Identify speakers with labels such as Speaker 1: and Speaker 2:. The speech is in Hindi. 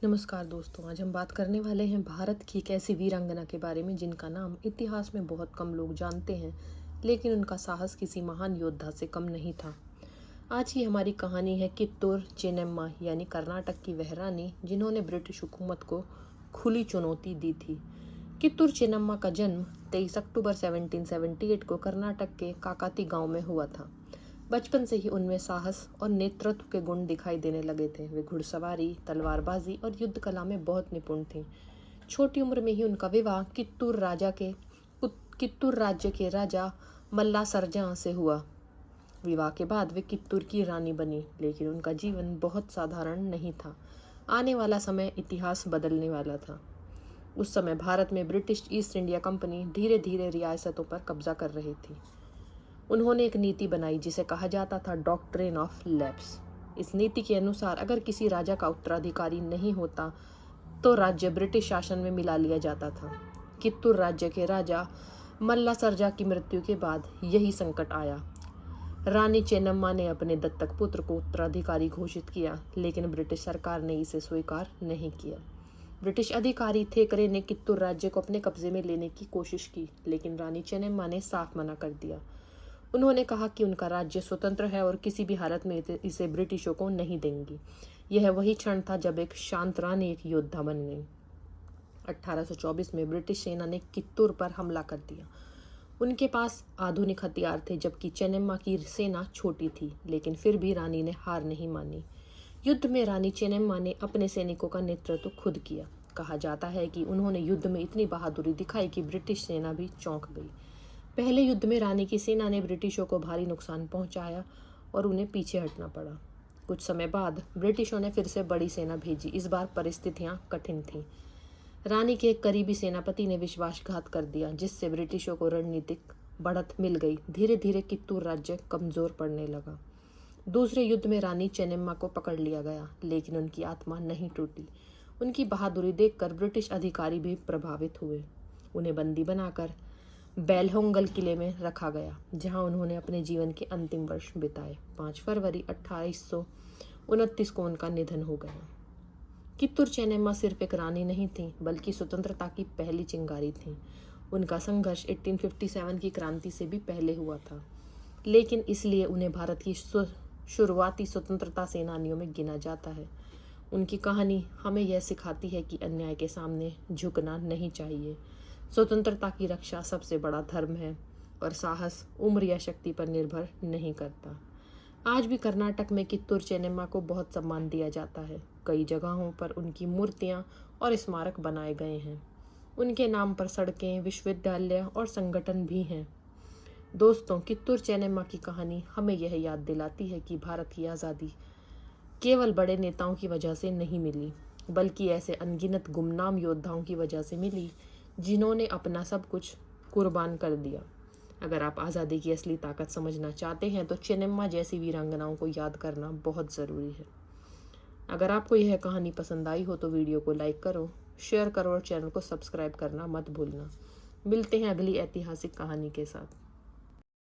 Speaker 1: नमस्कार दोस्तों, आज हम बात करने वाले हैं भारत की एक ऐसी वीरांगना के बारे में जिनका नाम इतिहास में बहुत कम लोग जानते हैं, लेकिन उनका साहस किसी महान योद्धा से कम नहीं था। आज की हमारी कहानी है कित्तूर चेन्नम्मा यानी कर्नाटक की वह रानी जिन्होंने ब्रिटिश हुकूमत को खुली चुनौती दी थी। कित्तूर चेन्नम्मा का जन्म 23 अक्टूबर 1778 को कर्नाटक के काकाती गांव में हुआ था। बचपन से ही उनमें साहस और नेतृत्व के गुण दिखाई देने लगे थे। वे घुड़सवारी, तलवारबाजी और युद्ध कला में बहुत निपुण थीं। छोटी उम्र में ही उनका विवाह कित्तूर राज्य के राजा मल्ला सरजा से हुआ। विवाह के बाद वे कित्तूर की रानी बनी, लेकिन उनका जीवन बहुत साधारण नहीं था। आने वाला समय इतिहास बदलने वाला था। उस समय भारत में ब्रिटिश ईस्ट इंडिया कंपनी धीरे धीरे रियासतों पर कब्जा कर रही थी। उन्होंने एक नीति बनाई जिसे कहा जाता था डॉक्ट्रिन ऑफ लैप्स। इस नीति के अनुसार अगर किसी राजा का उत्तराधिकारी नहीं होता तो राज्य ब्रिटिश शासन में मिला लिया जाता था। कित्तूर राज्य के राजा मल्ला सरजा की मृत्यु के बाद यही संकट आया। रानी चेन्नम्मा ने अपने दत्तक पुत्र को उत्तराधिकारी घोषित किया, लेकिन ब्रिटिश सरकार ने इसे स्वीकार नहीं किया। ब्रिटिश अधिकारी थेकरे ने कित्तूर राज्य को अपने कब्जे में लेने की कोशिश की, लेकिन रानी चेन्नम्मा ने साफ मना कर दिया। उन्होंने कहा कि उनका राज्य स्वतंत्र है और किसी भी हालत में इसे ब्रिटिशों को नहीं देंगी। यह वही क्षण था जब एक शांत रानी एक योद्धा बन गई। 1824 में ब्रिटिश सेना ने कित्तूर पर हमला कर दिया। उनके पास आधुनिक हथियार थे, जबकि चेन्नम्मा की सेना छोटी थी, लेकिन फिर भी रानी ने हार नहीं मानी। युद्ध में रानी चेन्नम्मा ने अपने सैनिकों का नेतृत्व खुद किया। कहा जाता है कि उन्होंने युद्ध में इतनी बहादुरी दिखाई कि ब्रिटिश सेना भी चौंक गई। पहले युद्ध में रानी की सेना ने ब्रिटिशों को भारी नुकसान पहुंचाया और उन्हें पीछे हटना पड़ा। कुछ समय बाद ब्रिटिशों ने फिर से बड़ी सेना भेजी। इस बार परिस्थितियां कठिन थीं। रानी के एक करीबी सेनापति ने विश्वासघात कर दिया, जिससे ब्रिटिशों को रणनीतिक बढ़त मिल गई। धीरे धीरे कित्तूर राज्य कमजोर पड़ने लगा। दूसरे युद्ध में रानी चेन्नम्मा को पकड़ लिया गया, लेकिन उनकी आत्मा नहीं टूटी। उनकी बहादुरी देखकर ब्रिटिश अधिकारी भी प्रभावित हुए। उन्हें बंदी बनाकर बेलहोंगल किले में रखा गया, जहां उन्होंने अपने जीवन के अंतिम वर्ष बिताए। 5 फरवरी 1829 को उनका निधन हो गया। कित्तूर चेन्नम्मा सिर्फ एक रानी नहीं थी, बल्कि स्वतंत्रता की पहली चिंगारी थी। उनका संघर्ष 1857 की क्रांति से भी पहले हुआ था, लेकिन इसलिए उन्हें भारत की शुरुआती स्वतंत्रता सेनानियों में गिना जाता है। उनकी कहानी हमें यह सिखाती है कि अन्याय के सामने झुकना नहीं चाहिए। स्वतंत्रता की रक्षा सबसे बड़ा धर्म है और साहस उम्र या शक्ति पर निर्भर नहीं करता। आज भी कर्नाटक में कित्तूर चेन्नम्मा को बहुत सम्मान दिया जाता है। कई जगहों पर उनकी मूर्तियां और स्मारक बनाए गए हैं। उनके नाम पर सड़कें, विश्वविद्यालय और संगठन भी हैं। दोस्तों, कित्तूर चेन्नम्मा की कहानी हमें यह याद दिलाती है कि भारत की आज़ादी केवल बड़े नेताओं की वजह से नहीं मिली, बल्कि ऐसे अनगिनत गुमनाम योद्धाओं की वजह से मिली जिन्होंने अपना सब कुछ कुर्बान कर दिया। अगर आप आज़ादी की असली ताकत समझना चाहते हैं तो चेन्नम्मा जैसी वीरांगनाओं को याद करना बहुत ज़रूरी है। अगर आपको यह कहानी पसंद आई हो तो वीडियो को लाइक करो, शेयर करो और चैनल को सब्सक्राइब करना मत भूलना। मिलते हैं अगली ऐतिहासिक कहानी के साथ।